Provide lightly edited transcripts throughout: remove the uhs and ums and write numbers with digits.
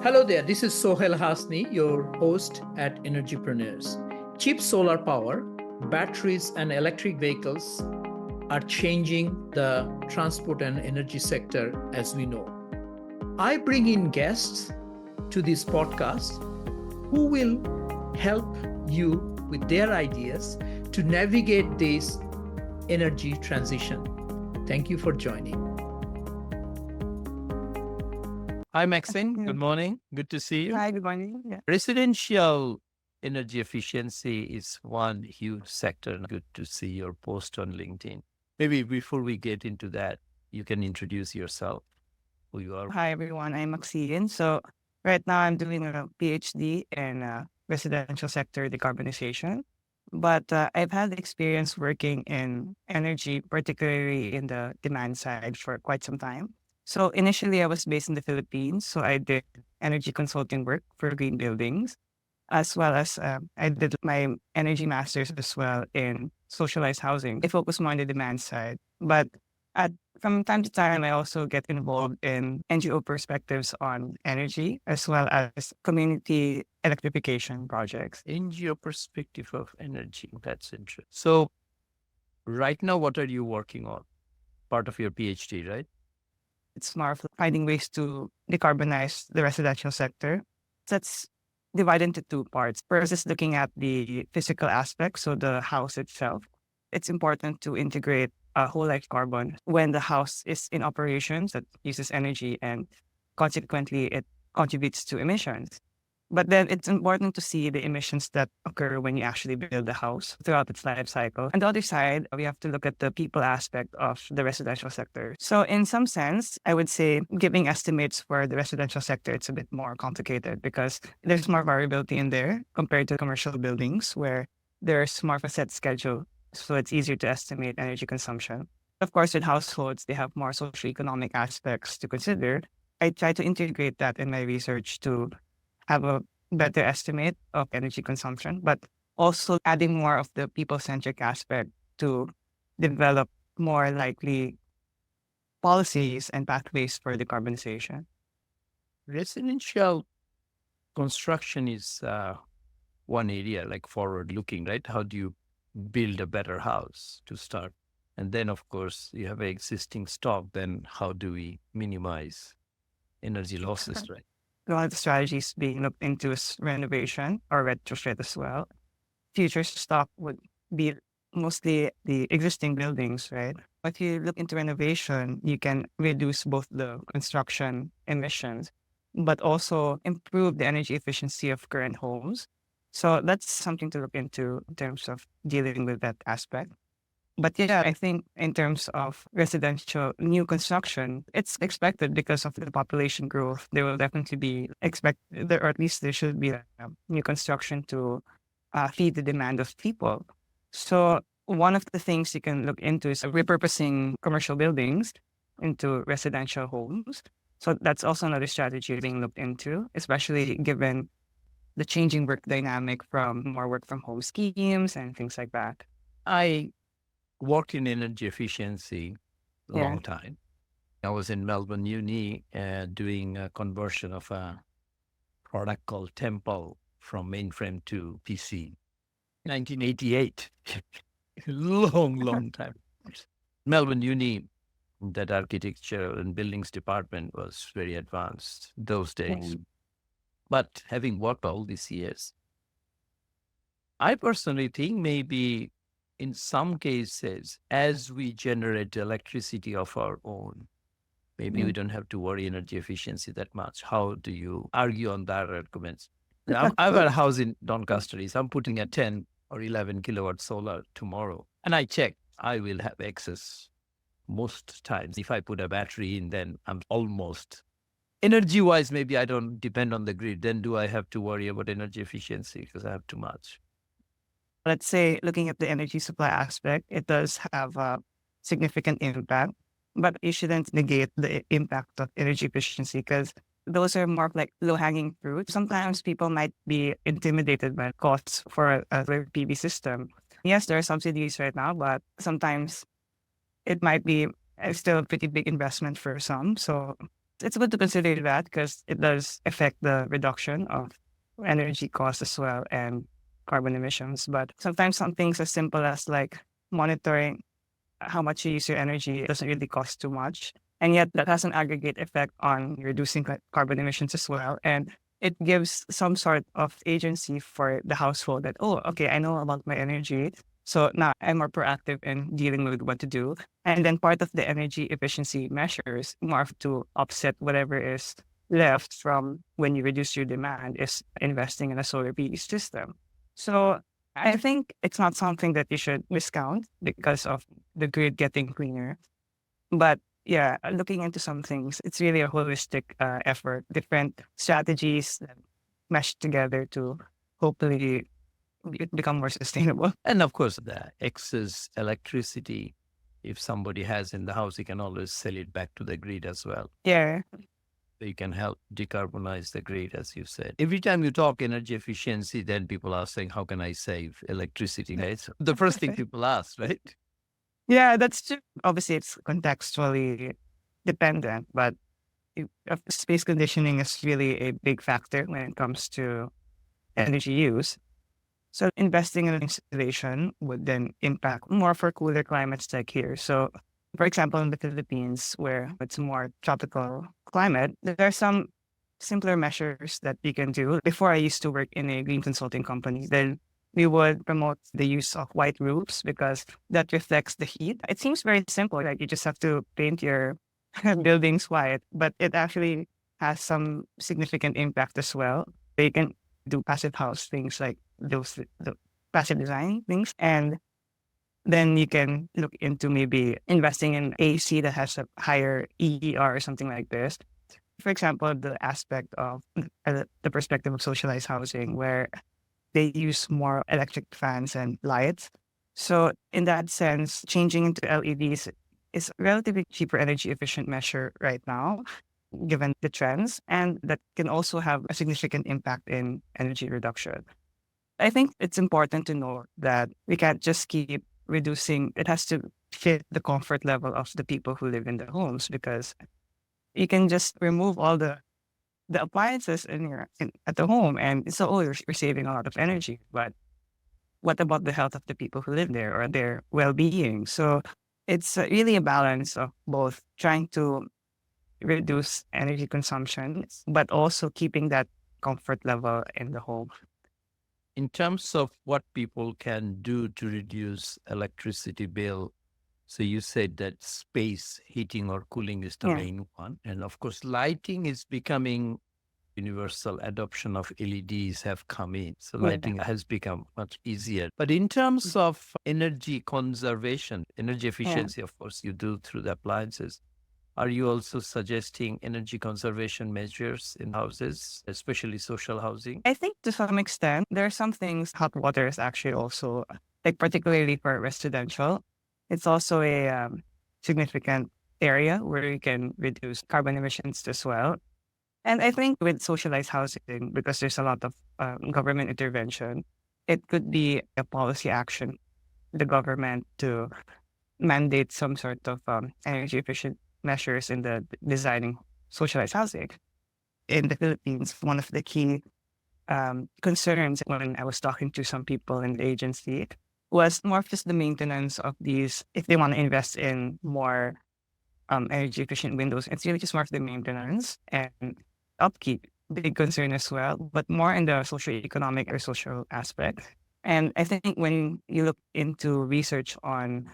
Hello there, this is Sohail Hasni, your host at Energypreneurs. Cheap solar power, batteries, and electric vehicles are changing the transport and energy sector as we know. I bring in guests to this podcast who will help you with their ideas to navigate this energy transition. Thank you for joining. Hi, Maxine. Good morning. Good to see you. Hi, good morning. Yeah. Residential energy efficiency is one huge sector. Good to see your post on LinkedIn. Maybe before we get into that, you can introduce yourself, who you are. Hi, everyone. I'm Maxine. So right now I'm doing a PhD in residential sector decarbonization. But I've had experience working in energy, particularly in the demand side for quite some time. So initially I was based in the Philippines. So I did energy consulting work for green buildings, as well as I did my energy master's as well in socialized housing. I focus more on the demand side, but from time to time, I also get involved in NGO perspectives on energy, as well as community electrification projects. NGO perspective of energy, that's interesting. So right now, what are you working on? Part of your PhD, right? It's more of finding ways to decarbonize the residential sector. That's divided into two parts. First is looking at the physical aspect, so the house itself. It's important to integrate a whole life carbon when the house is in operations that uses energy, and consequently it contributes to emissions. But then it's important to see the emissions that occur when you actually build the house throughout its life cycle. On the other side, we have to look at the people aspect of the residential sector. So in some sense, I would say giving estimates for the residential sector, it's a bit more complicated because there's more variability in there compared to commercial buildings where there's more of a set schedule. So it's easier to estimate energy consumption. Of course, with households, they have more socioeconomic aspects to consider. I try to integrate that in my research to have a better estimate of energy consumption, but also adding more of the people-centric aspect to develop more likely policies and pathways for decarbonization. Residential construction is one area, like forward-looking, right? How do you build a better house to start? And then, of course, you have an existing stock. Then how do we minimize energy losses, right? One of the strategies being looked into is renovation or retrofit as well. Future stock would be mostly the existing buildings, right? If you look into renovation, you can reduce both the construction emissions, but also improve the energy efficiency of current homes. So that's something to look into in terms of dealing with that aspect. But yeah, I think in terms of residential new construction, it's expected because of the population growth. There will definitely be expected, or at least there should be new construction to feed the demand of people. So one of the things you can look into is repurposing commercial buildings into residential homes. So that's also another strategy being looked into, especially given the changing work dynamic from more work from home schemes and things like that. I worked in energy efficiency a Yeah. long time. I was in Melbourne Uni doing a conversion of a product called Temple from mainframe to PC. 1988. long time. Melbourne Uni, that architecture and buildings department was very advanced those days. But having worked all these years, I personally think maybe in some cases, as we generate electricity of our own, maybe we don't have to worry energy efficiency that much. How do you argue on that argument? I've got a house in Doncaster. I'm putting a 10 or 11 kilowatt solar tomorrow. And I check, I will have excess most times. If I put a battery in, then I'm almost energy-wise, maybe I don't depend on the grid. Then do I have to worry about energy efficiency because I have too much? Let's say looking at the energy supply aspect, it does have a significant impact, but you shouldn't negate the impact of energy efficiency because those are more like low-hanging fruit. Sometimes people might be intimidated by costs for a PV system. Yes, there are subsidies right now, but sometimes it might be still a pretty big investment for some. So It's good to consider that because it does affect the reduction of energy costs as well and carbon emissions. But sometimes some things as simple as like monitoring how much you use your energy doesn't really cost too much. And yet that has an aggregate effect on reducing carbon emissions as well. And it gives some sort of agency for the household that, oh, okay, I know about my energy. So now I'm more proactive in dealing with what to do. And then part of the energy efficiency measures, more to offset whatever is left from when you reduce your demand, is investing in a solar PV system. So I think it's not something that you should discount because of the grid getting cleaner. But yeah, looking into some things, it's really a holistic effort, different strategies that mesh together to hopefully become more sustainable. And of course, the excess electricity, if somebody has in the house, he can always sell it back to the grid as well. Yeah. So you can help decarbonize the grid, as you said. Every time you talk energy efficiency, then people are saying, how can I save electricity? Right? So the first thing people ask, right? Yeah, that's true. Obviously, it's contextually dependent, but space conditioning is really a big factor when it comes to energy use. So investing in an installation would then impact more for cooler climates like here. So, for example, in the Philippines, where it's a more tropical climate, there are some simpler measures that you can do. Before I used to work in a green consulting company, then we would promote the use of white roofs because that reflects the heat. It seems very simple, like you just have to paint your buildings white, but it actually has some significant impact as well. You can do passive house things like the passive design things, and then you can look into maybe investing in AC that has a higher EER or something like this. For example, the aspect of the perspective of socialized housing, where they use more electric fans and lights. So in that sense, changing into LEDs is a relatively cheaper energy efficient measure right now, given the trends, and that can also have a significant impact in energy reduction. I think it's important to know that we can't just keep reducing. It has to fit the comfort level of the people who live in the homes, because you can just remove all the appliances at the home and so, oh, you're saving a lot of energy. But what about the health of the people who live there or their well-being? So it's really a balance of both trying to reduce energy consumption, but also keeping that comfort level in the home. In terms of what people can do to reduce electricity bill, so you said that space heating or cooling is the Yeah. main one. And of course, lighting is becoming universal. Adoption of LEDs have come in. So Yeah. lighting has become much easier. But in terms of energy conservation, energy efficiency, of course, you do through the appliances. Are you also suggesting energy conservation measures in houses, especially social housing? I think to some extent, there are some things, hot water is actually also, like particularly for residential, it's also a significant area where you can reduce carbon emissions as well. And I think with socialized housing, because there's a lot of government intervention, it could be a policy action, the government to mandate some sort of energy efficient measures in the designing socialized housing. In the Philippines, one of the key concerns when I was talking to some people in the agency was more of just the maintenance of these. If they want to invest in more energy efficient windows, it's really just more of the maintenance and upkeep. Big concern as well, but more in the socio-economic or social aspect. And I think when you look into research on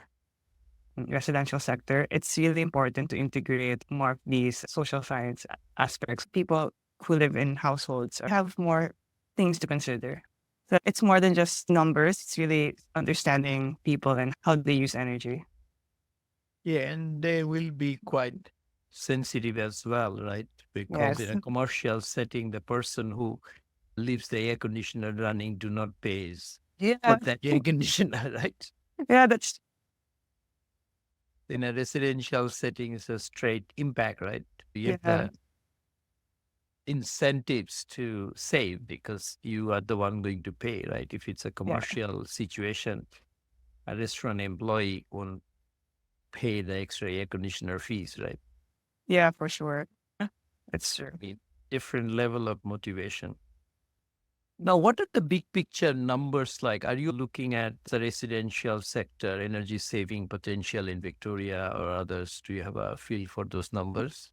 residential sector, it's really important to integrate more of these social science aspects. People who live in households have more things to consider. So it's more than just numbers. It's really understanding people and how they use energy. Yeah, and they will be quite sensitive as well, right? Because Yes. in a commercial setting, the person who leaves the air conditioner running do not pay Yeah. for that air conditioner, right? Yeah, that's In a residential setting, it's a straight impact, right? You have yeah. the incentives to save because you are the one going to pay, right? If it's a commercial situation, a restaurant employee won't pay the extra air conditioner fees, right? Yeah, for sure. That's true. Different level of motivation. Now, what are the big picture numbers like? Are you looking at the residential sector, energy saving potential in Victoria or others? Do you have a feel for those numbers?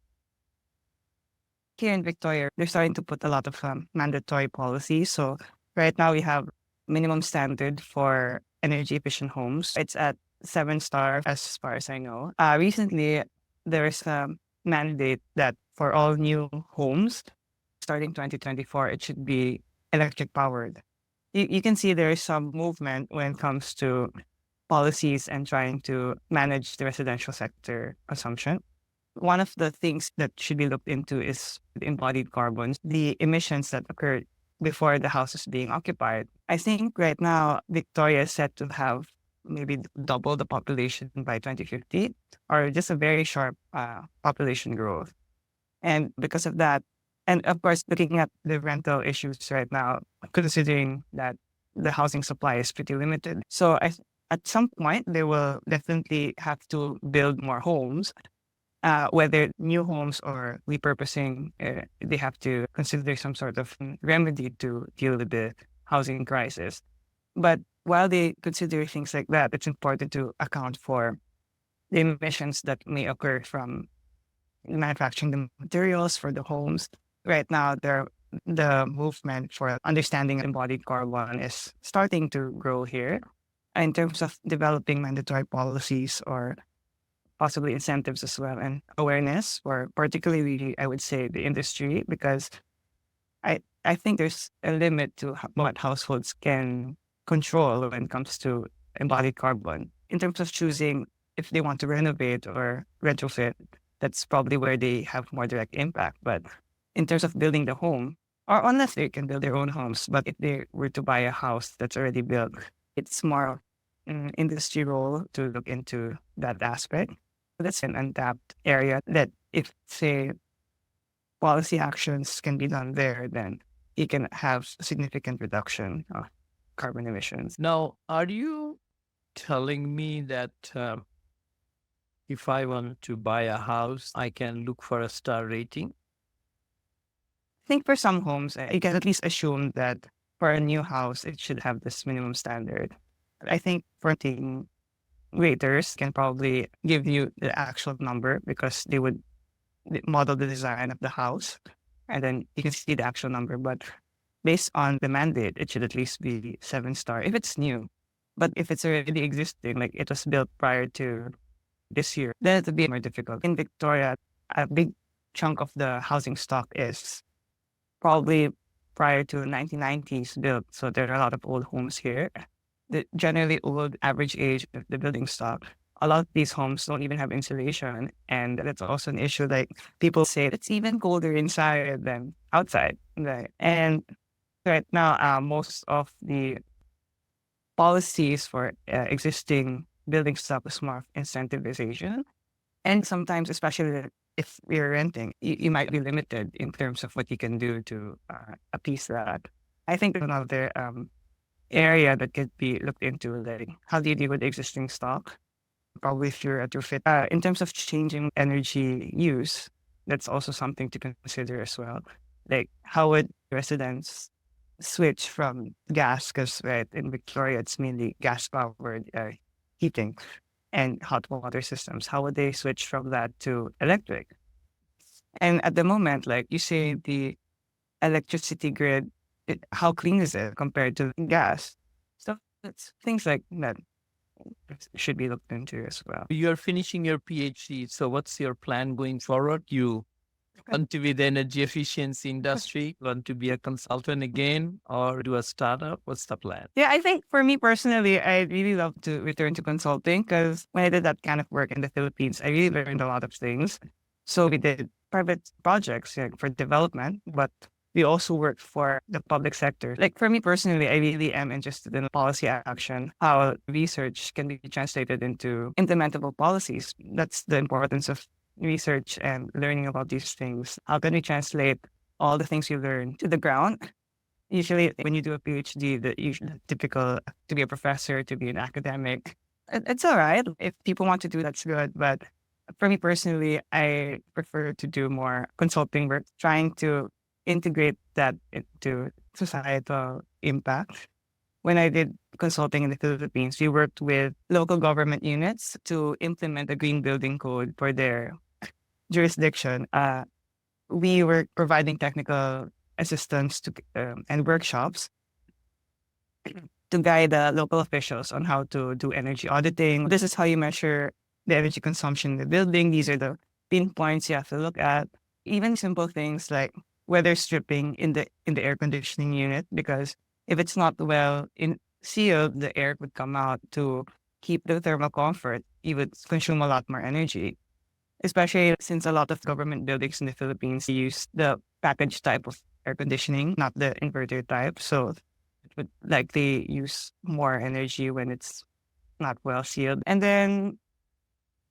Here in Victoria, they're starting to put a lot of mandatory policies. So right now we have minimum standard for energy efficient homes. It's at 7 star as far as I know. Recently, there is a mandate that for all new homes, starting 2024, it should be electric powered. You can see there is some movement when it comes to policies and trying to manage the residential sector consumption. One of the things that should be looked into is the embodied carbons, the emissions that occurred before the house is being occupied. I think right now, Victoria is set to have maybe double the population by 2050, or just a very sharp population growth. And because of that, and of course, looking at the rental issues right now, considering that the housing supply is pretty limited. So at some point, they will definitely have to build more homes, whether new homes or repurposing. They have to consider some sort of remedy to deal with the housing crisis. But while they consider things like that, it's important to account for the emissions that may occur from manufacturing the materials for the homes. Right now, the movement for understanding embodied carbon is starting to grow here in terms of developing mandatory policies or possibly incentives as well, and awareness for particularly, I would say, the industry, because I think there's a limit to what households can control when it comes to embodied carbon. In terms of choosing if they want to renovate or retrofit, that's probably where they have more direct impact. But in terms of building the home, or unless they can build their own homes, but if they were to buy a house that's already built, it's more industry role to look into that aspect. That's an untapped area that if, say, policy actions can be done there, then you can have significant reduction of carbon emissions. Now, are you telling me that if I want to buy a house, I can look for a star rating? I think for some homes, you can at least assume that for a new house, it should have this minimum standard. I think for taking raters can probably give you the actual number because they would model the design of the house and then you can see the actual number. But based on the mandate, it should at least be 7 star if it's new. But if it's already existing, like it was built prior to this year, then it'll be more difficult. In Victoria, a big chunk of the housing stock is probably prior to 1990s built. So there are a lot of old homes here. The generally old average age of the building stock. A lot of these homes don't even have insulation. And that's also an issue. Like people say it's even colder inside than outside. Right? And right now, most of the policies for existing building stock is more of incentivization. And sometimes, especially if you're renting, you might be limited in terms of what you can do to appease that. I think another area that could be looked into, like how do you deal with existing stock? Probably if you're at your fit. In terms of changing energy use, that's also something to consider as well. Like how would residents switch from gas? Because right in Victoria, it's mainly gas powered heating and hot water systems. How would they switch from that to electric? And at the moment, like you say, the electricity grid, how clean is it compared to gas? So it's things like that should be looked into as well. You're finishing your PhD. So what's your plan going forward? You want to be the energy efficiency industry? Want to be a consultant again or do a startup? What's the plan? Yeah, I think for me personally, I really love to return to consulting because when I did that kind of work in the Philippines, I really learned a lot of things. So we did private projects for development, but we also worked for the public sector. Like for me personally, I really am interested in policy action, how research can be translated into implementable policies. That's the importance of research and learning about these things. How can we translate all the things you learn to the ground? Usually when you do a PhD, the typical to be a professor, to be an academic, it's all right. If people want to do that's good, but For me personally, I prefer to do more consulting work, trying to integrate that into societal impact. When I did consulting in the Philippines, we worked with local government units to implement a green building code for their jurisdiction. We were providing technical assistance to and workshops to guide the local officials on how to do energy auditing. This is how you measure the energy consumption in the building. These are the pinpoints you have to look at. Even simple things like weather stripping in the air conditioning unit, because if it's not well in sealed, the air would come out to keep the thermal comfort. You would consume a lot more energy, especially since a lot of government buildings in the Philippines use the package type of air conditioning, not the inverter type. So it would likely use more energy when it's not well sealed. And then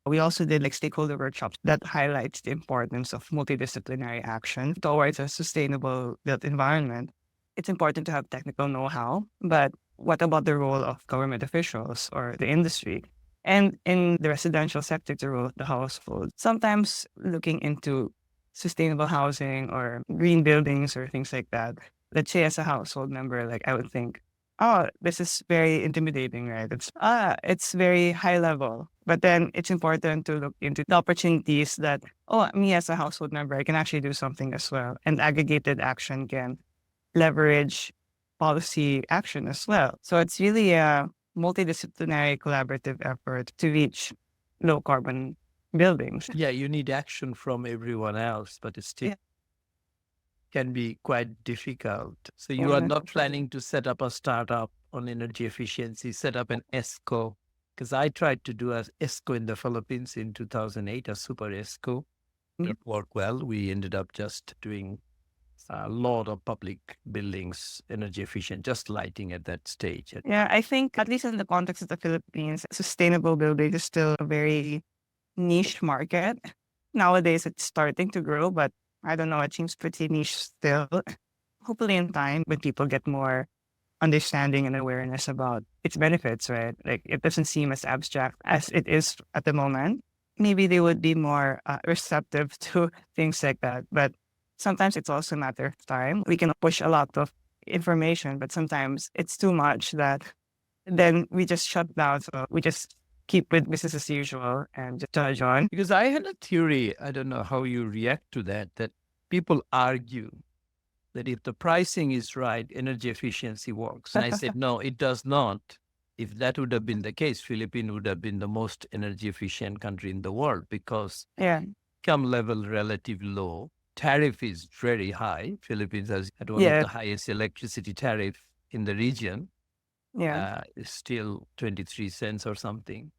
we also did like stakeholder workshops that highlights the importance of multidisciplinary action towards a sustainable built environment. It's important to have technical know-how, but what about the role of government officials or the industry? And in the residential sector, the role of the household. Sometimes looking into sustainable housing or green buildings or things like that. Let's say as a household member, like I would think, oh, this is very intimidating, right? It's very high level. But then it's important to look into the opportunities that, oh, me as a household member, I can actually do something as well. And aggregated action can leverage policy action as well. So it's really a multidisciplinary collaborative effort to reach low carbon buildings. Yeah, you need action from everyone else, but it still Yeah. can be quite difficult. So you are not planning to set up a startup on energy efficiency, set up an ESCO, because I tried to do a ESCO in the Philippines in 2008, a super ESCO. It worked well. We ended up just doing a lot of public buildings, energy efficient, just lighting at that stage. Yeah, I think at least in the context of the Philippines, sustainable building is still a very niche market. Nowadays, it's starting to grow, but I don't know, it seems pretty niche still. Hopefully in time, when people get more understanding and awareness about its benefits, right? Like it doesn't seem as abstract as it is at the moment. Maybe they would be more receptive to things like that. But sometimes it's also a matter of time. We can push a lot of information, but sometimes it's too much that then we just shut down. So we just keep with business as usual and just judge on. Because I had a theory, I don't know how you react to that, that people argue that if the pricing is right, energy efficiency works. And I said, no, it does not. If that would have been the case, Philippines would have been the most energy efficient country in the world because income level relatively low. Tariff is very high. Philippines has at one of the highest electricity tariff in the region. It's still 23 cents or something.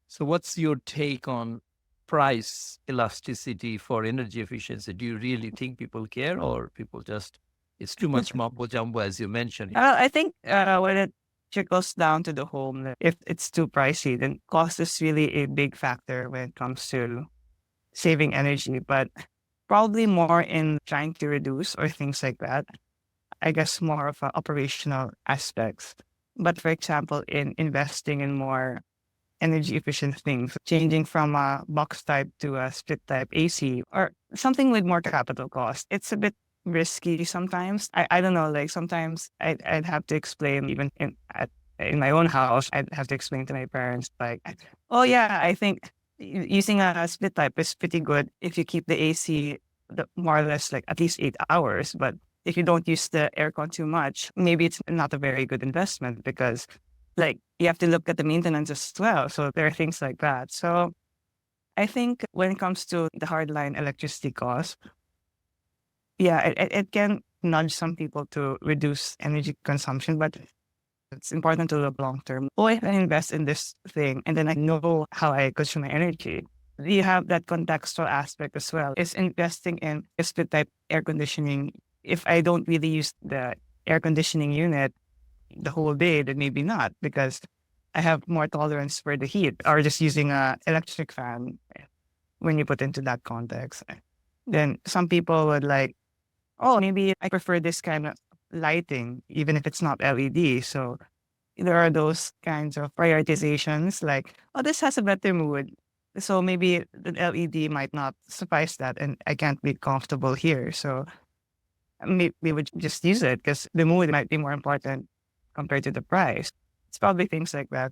So what's your take on price elasticity for energy efficiency? Do you really think people care or people just, it's too much mumbo jumbo as you mentioned? I think when it trickles down to the home, if it's too pricey, then cost is really a big factor when it comes to saving energy, but probably more in trying to reduce or things like that. I guess more of operational aspects. But for example, in investing in more energy efficient things, changing from a box type to a split type AC or something with more capital cost, it's a bit risky sometimes. I don't know, like sometimes I'd have to explain even in my own house, I'd have to explain to my parents like, oh yeah, I think using a split type is pretty good if you keep the AC more or less like at least 8 hours. But if you don't use the aircon too much, maybe it's not a very good investment because like you have to look at the maintenance as well. So there are things like that. So I think when it comes to the hardline electricity cost, it can nudge some people to reduce energy consumption, but it's important to look long term. Oh, I can invest in this thing and then I know how I consume my energy. You have that contextual aspect as well. Is investing in a split type air conditioning. If I don't really use the air conditioning unit the whole day, then maybe not because I have more tolerance for the heat or just using a electric fan when you put into that context. Then some people would like, oh, maybe I prefer this kind of lighting, even if it's not LED. So there are those kinds of prioritizations like, oh, this has a better mood. So maybe the LED might not suffice that, and I can't be comfortable here. So maybe we would just use it because the mood might be more important compared to the price. It's probably things like that.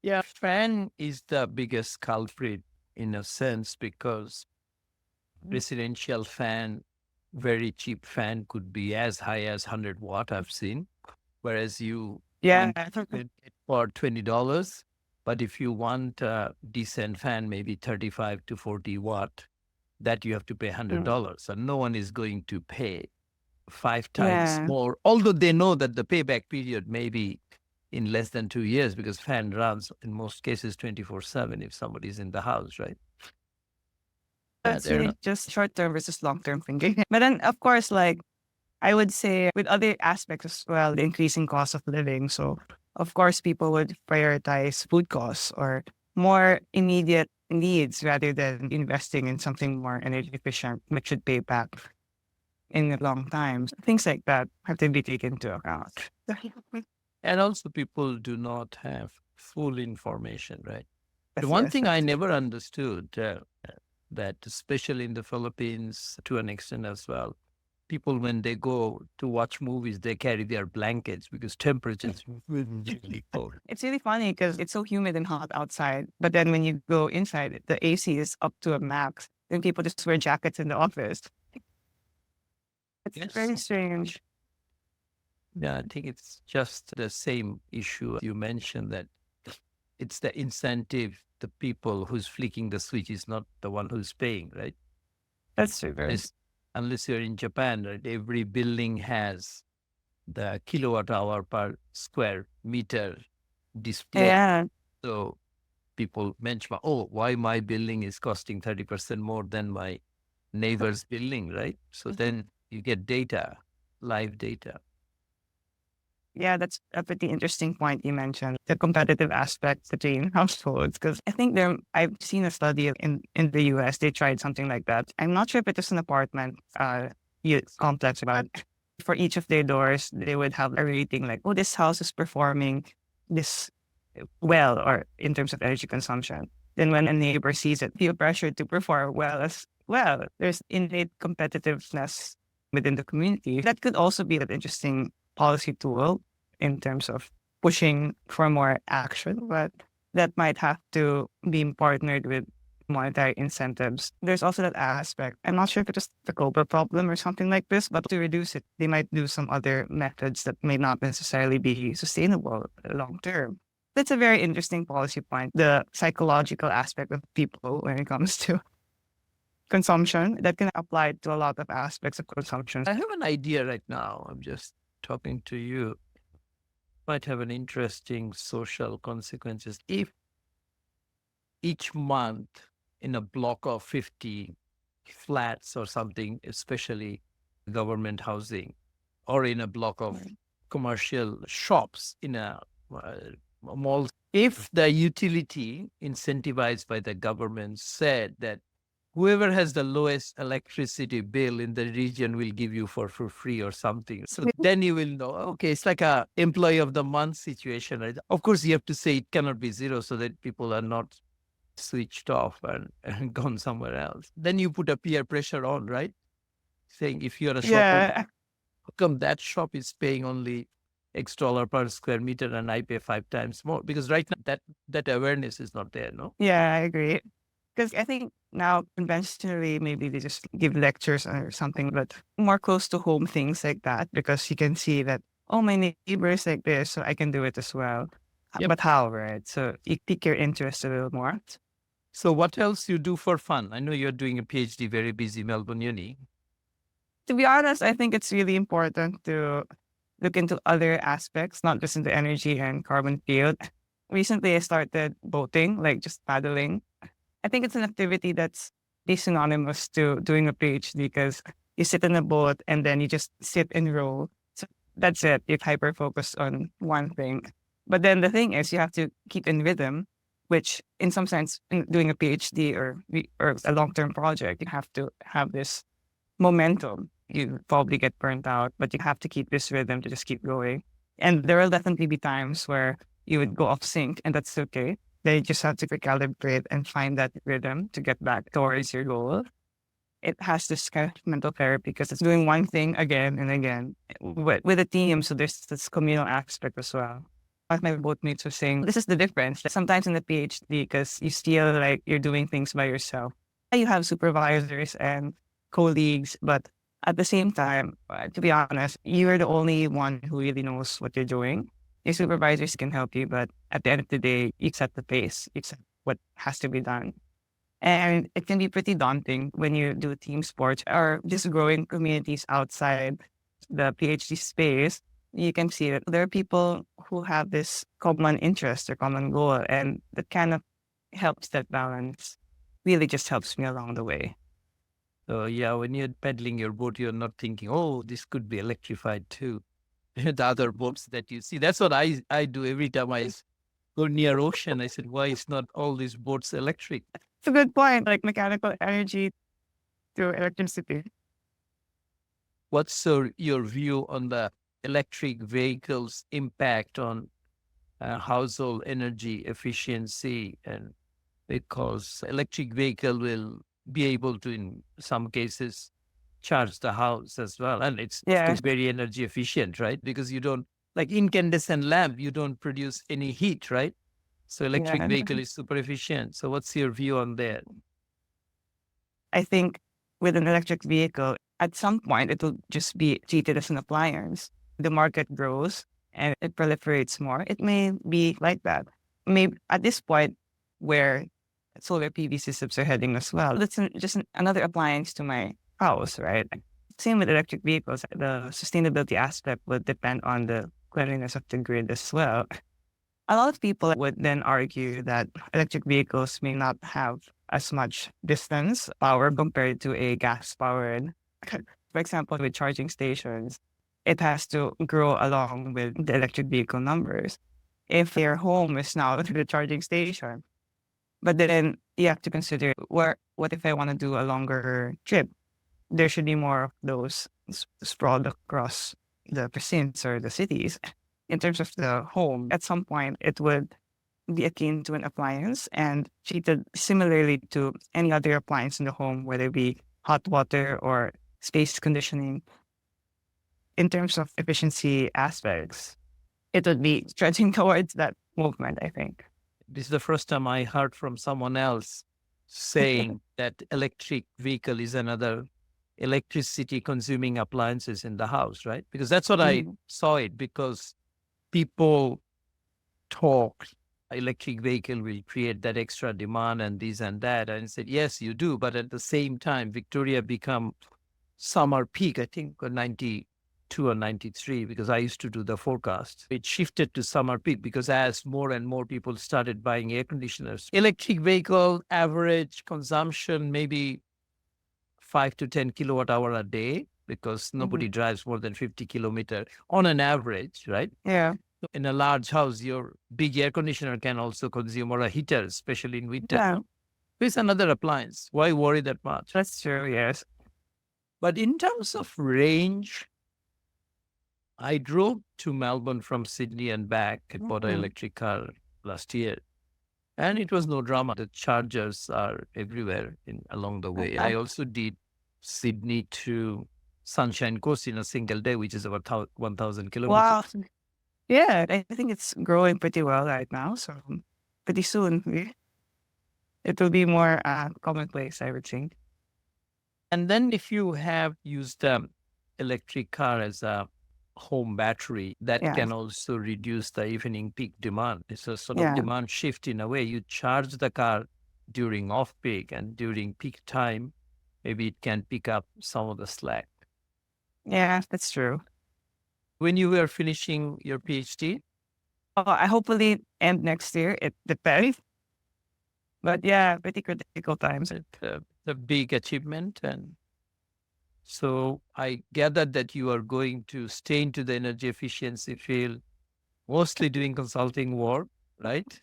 Yeah, fan is the biggest culprit in a sense because residential fan, very cheap fan could be as high as 100 watt I've seen, whereas you Yeah. get it for $20. But if you want a decent fan, maybe 35 to 40 watt, that you have to pay $100. So no one is going to pay 5 times Yeah. more, although they know that the payback period may be in less than 2 years because fan runs in most cases 24/7 if somebody's in the house, right? That's They're really not. just short term versus long term thinking. But then, of course, like I would say with other aspects as well, the increasing cost of living. So, of course, people would prioritize food costs or more immediate needs rather than investing in something more energy efficient, which should pay back in a long time. Things like that have to be taken into account. And also people do not have full information, right? The Yes, one yes, thing I that's it. never understood that especially in the Philippines, to an extent as well, people when they go to watch movies, they carry their blankets because temperatures really cold. It's really funny because it's so humid and hot outside. But then when you go inside, the AC is up to a max. Then people just wear jackets in the office. It's Yes. very strange. Yeah, I think it's just the same issue you mentioned that it's the incentive, the people who's flicking the switch is not the one who's paying, right? That's super. Unless you're in Japan, right? Every building has the kilowatt hour per square meter display. Yeah. So people benchmark, oh, why my building is costing 30% more than my neighbor's building, right? So then you get data, live data. Yeah, that's a pretty interesting point you mentioned, the competitive aspect between households. Because I think I've seen a study in the US, they tried something like that. I'm not sure if it was an apartment complex, but for each of their doors, they would have a rating like, oh, this house is performing this well, or in terms of energy consumption. Then when a neighbor sees it, feel pressure to perform well as well. There's innate competitiveness within the community. That could also be an interesting policy tool in terms of pushing for more action, but that might have to be partnered with monetary incentives. There's also that aspect. I'm not sure if it's a global problem or something like this, but to reduce it, they might do some other methods that may not necessarily be sustainable long term. That's a very interesting policy point, the psychological aspect of people when it comes to consumption that can apply to a lot of aspects of consumption. I have an idea right now. I'm just talking to you. Might have an interesting social consequences if each month in a block of 50 flats or something, especially government housing, or in a block of commercial shops in a mall, if the utility incentivized by the government said that whoever has the lowest electricity bill in the region will give you for free or something. So then you will know, okay, it's like a employee of the month situation. Right? Of course, you have to say it cannot be zero so that people are not switched off and gone somewhere else. Then you put a peer pressure on, right? Saying if you're a shopper, how come that shop is paying only X dollar per square meter and I pay 5 times more? Because right now that awareness is not there, no? Yeah, I agree. Because I think now conventionally, maybe they just give lectures or something, but more close to home things like that, because you can see that, oh, my neighbor is like this, so I can do it as well. Yep. But how, right? So you pique your interest a little more. So what else you do for fun? I know you're doing a PhD, very busy, Melbourne Uni. To be honest, I think it's really important to look into other aspects, not just in the energy and carbon field. Recently, I started boating, like just paddling. I think it's an activity that's synonymous to doing a PhD because you sit in a boat and then you just sit and row. So that's it. You're hyper focused on one thing. But then the thing is, you have to keep in rhythm, which in some sense, in doing a PhD or a long term project, you have to have this momentum. You probably get burnt out, but you have to keep this rhythm to just keep going. And there will definitely be times where you would go off sync, and that's okay. They just have to recalibrate and find that rhythm to get back towards your goal. It has this kind of mental therapy because it's doing one thing again and again with a team. So there's this communal aspect as well. One of my boatmates was saying, this is the difference. Sometimes in the PhD, because you feel like you're doing things by yourself. You have supervisors and colleagues, but at the same time, to be honest, you're the only one who really knows what you're doing. Your supervisors can help you, but at the end of the day, you set the pace, you set what has to be done. And it can be pretty daunting when you do team sports or just growing communities outside the PhD space. You can see that there are people who have this common interest or common goal, and that kind of helps that balance. Really just helps me along the way. So yeah, when you're pedaling your boat, you're not thinking, oh, this could be electrified too. The other boats that you see. That's what I do every time I go near ocean. I said, why is not all these boats electric? It's a good point, like mechanical energy to electricity. What's your view on the electric vehicles' impact on household energy efficiency? And because electric vehicle will be able to, in some cases, charge the house as well. And it's Yeah. still very energy efficient, right? Because you don't, like incandescent lamp, you don't produce any heat, right? So electric Yeah. vehicle is super efficient. So what's your view on that? I think with an electric vehicle, at some point, it will just be treated as an appliance. The market grows and it proliferates more. It may be like that. Maybe at this point where solar PV systems are heading as well, that's another appliance to my house, right? Same with electric vehicles. The sustainability aspect would depend on the cleanliness of the grid as well. A lot of people would then argue that electric vehicles may not have as much distance power compared to a gas powered. For example, with charging stations, it has to grow along with the electric vehicle numbers. If your home is now the charging station, but then you have to consider what if I want to do a longer trip? There should be more of those sprawled across the precincts or the cities. In terms of the home, at some point, it would be akin to an appliance and treated similarly to any other appliance in the home, whether it be hot water or space conditioning. In terms of efficiency aspects, it would be stretching towards that movement, I think. This is the first time I heard from someone else saying that electric vehicle is another electricity consuming appliances in the house, right? Because that's what I saw it, because people talk electric vehicle will create that extra demand and this and that. And I said, yes, you do. But at the same time, Victoria become summer peak, I think 92 or 93, because I used to do the forecast. It shifted to summer peak because as more and more people started buying air conditioners, electric vehicle average consumption maybe 5 to 10 kilowatt hour a day, because nobody drives more than 50 kilometer on an average, right? Yeah. In a large house, your big air conditioner can also consume, or a heater, especially in winter. Yeah. It's another appliance. Why worry that much? That's true, yes. But in terms of range, I drove to Melbourne from Sydney and back. I bought an electric car last year. And it was no drama. The chargers are everywhere along the way. I also did Sydney to Sunshine Coast in a single day, which is about 1,000 kilometers. Wow. Yeah, I think it's growing pretty well right now. So pretty soon, it will be more commonplace, I would think. And then if you have used electric car as a home battery, that can also reduce the evening peak demand. It's a sort of demand shift in a way. You charge the car during off peak, and during peak time, maybe it can pick up some of the slack. Yeah, that's true. When you were finishing your PhD? I hopefully end next year. It depends. But yeah, pretty critical times. It's a big achievement. And so I gathered that you are going to stay into the energy efficiency field, mostly doing consulting work, right?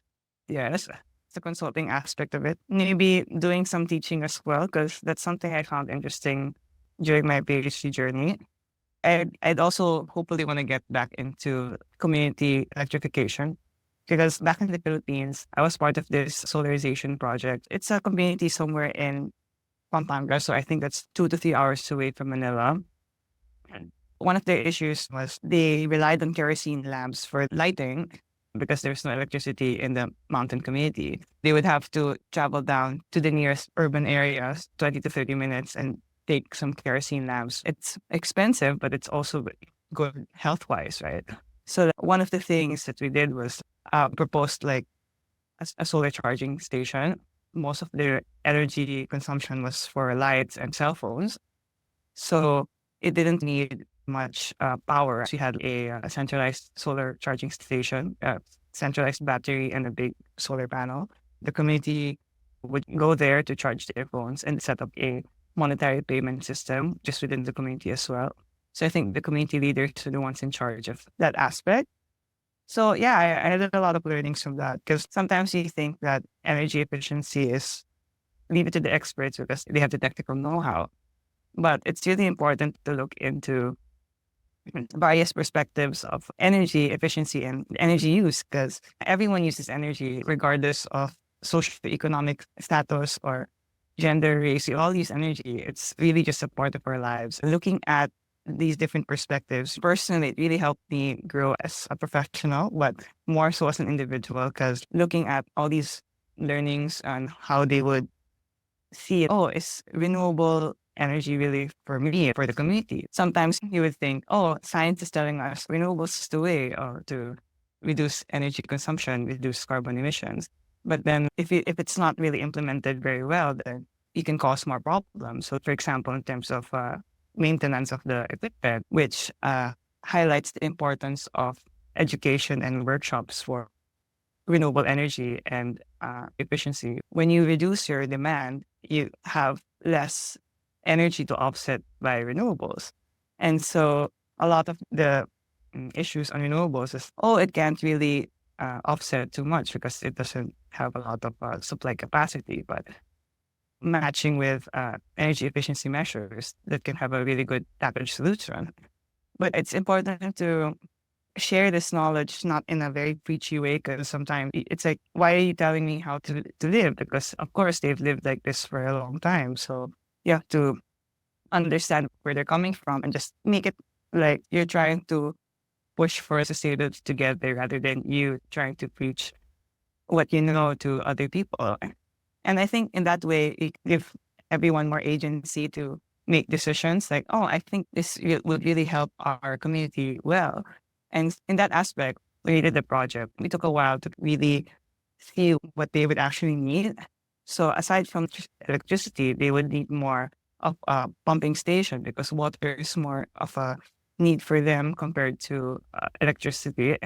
Yes, it's the consulting aspect of it. Maybe doing some teaching as well, because that's something I found interesting during my PhD journey. I'd also hopefully want to get back into community electrification, Because back in the Philippines, I was part of this solarization project. It's a community somewhere in Pampanga, so I think that's 2 to 3 hours away from Manila. And one of their issues was they relied on kerosene lamps for lighting because there's no electricity in the mountain community. They would have to travel down to the nearest urban areas, 20 to 30 minutes, and take some kerosene lamps. It's expensive, but it's also good health-wise, right? So one of the things that we did was proposed like a solar charging station. Most of their energy consumption was for lights and cell phones. So it didn't need much power. We had a centralized solar charging station, centralized battery, and a big solar panel. The community would go there to charge their phones and set up a monetary payment system just within the community as well. So I think the community leaders are the ones in charge of that aspect. So yeah, I had a lot of learnings from that because sometimes you think that energy efficiency is leave it to the experts because they have the technical know-how. But it's really important to look into various perspectives of energy efficiency and energy use because everyone uses energy regardless of socioeconomic status or gender, race. We all use energy. It's really just a part of our lives. Looking at these different perspectives, personally, it really helped me grow as a professional, but more so as an individual because looking at all these learnings and how they would see, oh, is renewable energy really for me, for the community? Sometimes you would think, oh, science is telling us renewables is the way to reduce energy consumption, reduce carbon emissions. But then if it's not really implemented very well, then it can cause more problems. So for example, in terms of maintenance of the equipment, which highlights the importance of education and workshops for renewable energy and efficiency. When you reduce your demand, you have less energy to offset by renewables. And so a lot of the issues on renewables is, oh, it can't really offset too much because it doesn't have a lot of supply capacity. But matching with energy efficiency measures that can have a really good package solution. But it's important to share this knowledge not in a very preachy way because sometimes it's like, why are you telling me how to live? Because of course they've lived like this for a long time. So you have to understand where they're coming from and just make it like you're trying to push for sustainability together rather than you trying to preach what you know to other people. And I think in that way, it give everyone more agency to make decisions like, oh, I think this would really help our community well. And in that aspect, when we did the project, we took a while to really see what they would actually need. So aside from electricity, they would need more of a pumping station because water is more of a need for them compared to electricity.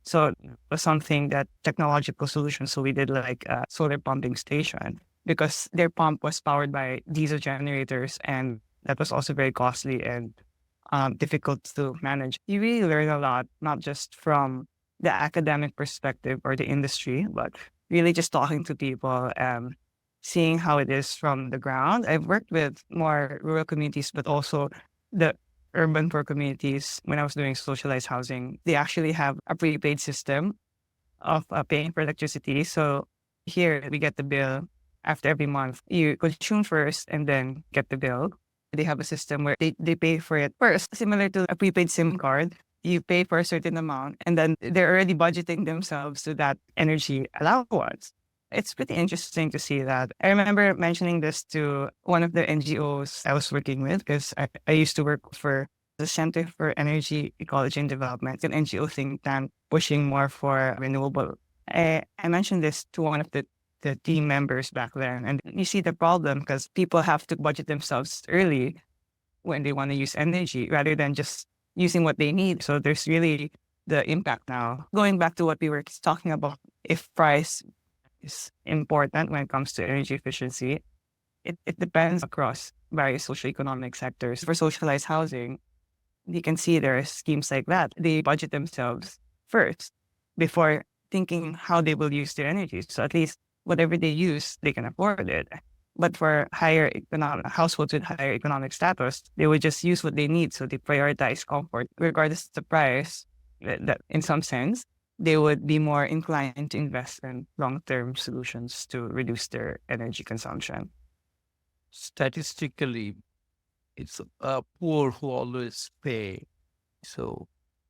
So it was something that technological solution. So we did like a solar pumping station because their pump was powered by diesel generators and that was also very costly and difficult to manage. You really learn a lot, not just from the academic perspective or the industry, but really just talking to people and seeing how it is from the ground. I've worked with more rural communities, but also the urban poor communities. When I was doing socialized housing, they actually have a prepaid system of paying for electricity. So here we get the bill after every month. You consume first and then get the bill. They have a system where they pay for it first, similar to a prepaid SIM card. You pay for a certain amount and then they're already budgeting themselves to that energy allowance. It's pretty interesting to see that. I remember mentioning this to one of the NGOs I was working with because I used to work for the Center for Energy, Ecology and Development, an NGO think tank pushing more for renewable. I mentioned this to one of the team members back then. And you see the problem because people have to budget themselves early when they want to use energy rather than just using what they need. So there's really the impact now. Going back to what we were talking about, if price is important when it comes to energy efficiency, it depends across various socioeconomic sectors. For socialized housing, you can see there are schemes like that. They budget themselves first before thinking how they will use their energy. So at least whatever they use, they can afford it. But for higher economic households with higher economic status, they would just use what they need. So they prioritize comfort, regardless of the price, that in some sense. they would be more inclined to invest in long-term solutions to reduce their energy consumption. Statistically, it's poor who always pay. So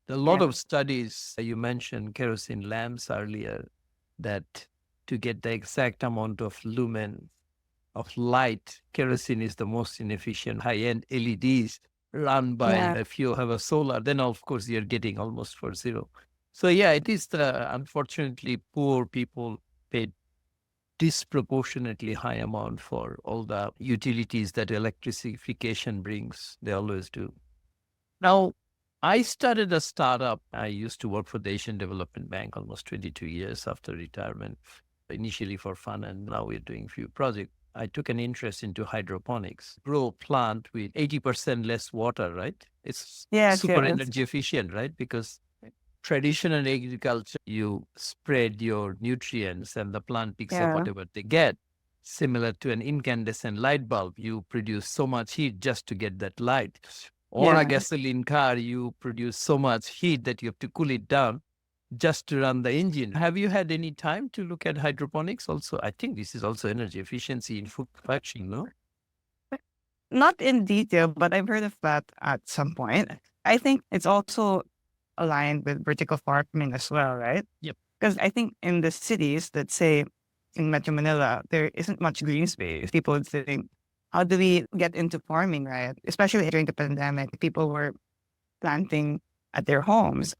a lot Yeah. of studies, you mentioned kerosene lamps earlier, that to get the exact amount of lumen of light, kerosene is the most inefficient. High-end LEDs run by, Yeah. if you have a solar, then of course you're getting almost for zero. So yeah, it is unfortunately poor people pay disproportionately high amount for all the utilities that electrification brings. They always do. Now, I started a startup. I used to work for the Asian Development Bank almost 22 years after retirement, initially for fun, and now we're doing a few projects. I took an interest into hydroponics, grow a plant with 80% less water, right? It's Yes, super yes. energy efficient, right? Because traditional agriculture, you spread your nutrients and the plant picks up Yeah. whatever they get. Similar to an incandescent light bulb, you produce so much heat just to get that light. Or a Yeah. gasoline car, you produce so much heat that you have to cool it down just to run the engine. Have you had any time to look at hydroponics also? I think this is also energy efficiency in food production, no? Not in detail, but I've heard of that at some point. I think it's also aligned with vertical farming as well, right? Yep. Because I think in the cities, let's say in Metro Manila, there isn't much green space. People would think, how do we get into farming, right? Especially during the pandemic, people were planting at their homes.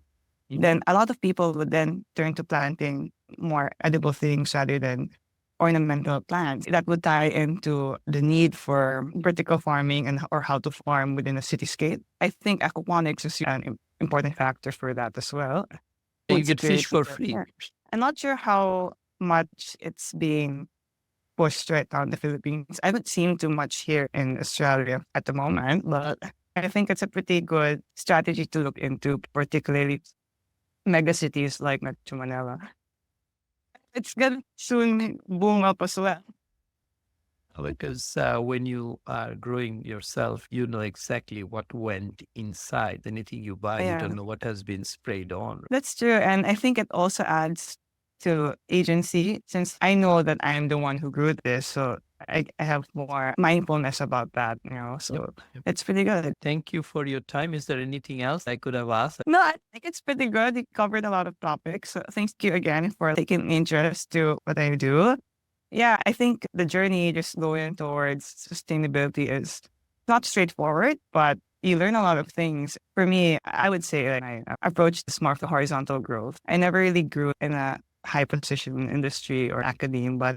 Then a lot of people would then turn to planting more edible things rather than ornamental plants. That would tie into the need for vertical farming and or how to farm within a cityscape. I think aquaponics is an important factor for that as well. You Food get fish security. for free. Yeah. I'm not sure how much it's being pushed right now in the Philippines. I haven't seen too much here in Australia at the moment, but I think it's a pretty good strategy to look into, particularly megacities like Metro Manila. It's gonna soon boom up as well. Because when you are growing yourself, you know exactly what went inside. Anything you buy, you Yeah, don't know what has been sprayed on. that's true. And I think it also adds to agency since I know that I am the one who grew this. So I have more mindfulness about that, you know. So Yep. it's pretty good. Thank you for your time. Is there anything else I could have asked? No, I think it's pretty good. You covered a lot of topics. So thank you again for taking interest to what I do. Yeah, I think the journey just going towards sustainability is not straightforward, but you learn a lot of things. For me, I would say that I approached this more of the horizontal growth. I never really grew in a high position industry or academe, but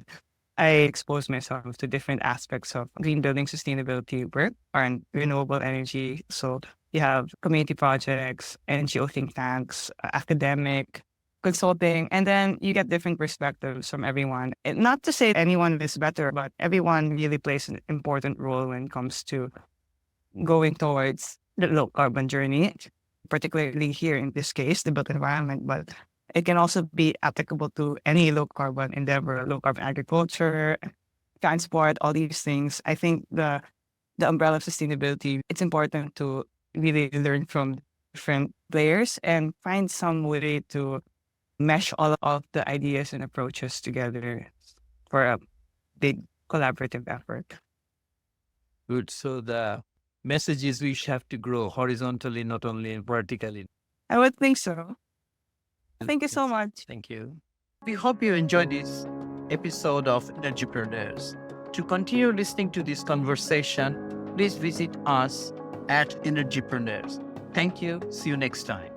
I exposed myself to different aspects of green building sustainability work and renewable energy. So you have community projects, NGO think tanks, academic, consulting, and then you get different perspectives from everyone. And not to say anyone is better, but everyone really plays an important role when it comes to going towards the low carbon journey, particularly here in this case, the built environment, but it can also be applicable to any low carbon endeavor, low carbon agriculture, transport, all these things. I think the umbrella of sustainability, it's important to really learn from different players and find some way to mesh all of the ideas and approaches together for a big collaborative effort. Good. So the message is we have to grow horizontally, not only vertically. I would think so. Thank you so much. Thank you. We hope you enjoyed this episode of Energypreneurs. To continue listening to this conversation, please visit us at Energypreneurs. Thank you. See you next time.